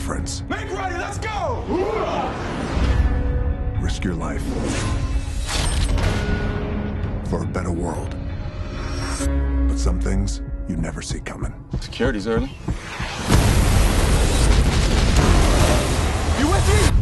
difference. Make ready, let's go! Risk your life for a better world. But some things you never see coming. Security's early. You with me?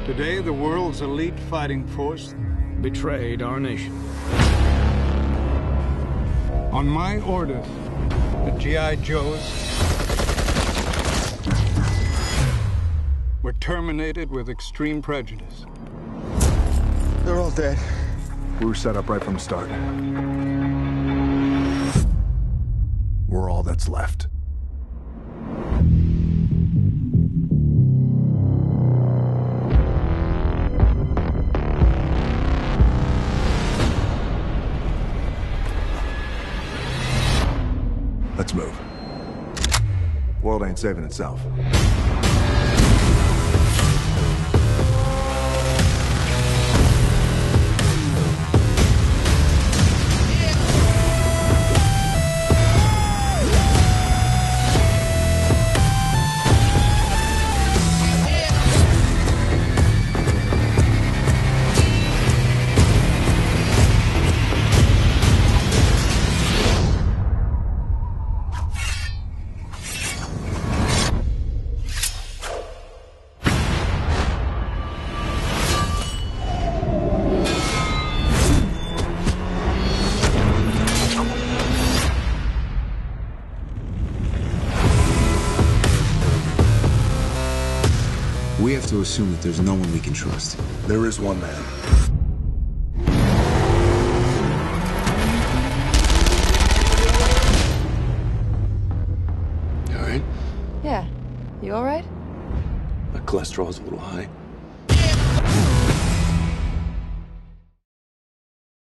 Today, the world's elite fighting force betrayed our nation. On my orders, the G.I. Joes were terminated with extreme prejudice. They're all dead. We were set up right from the start. We're all that's left. Let's move. World ain't saving itself. We have to assume that there's no one we can trust. There is one man. You all right? Yeah. You all right? My cholesterol's a little high.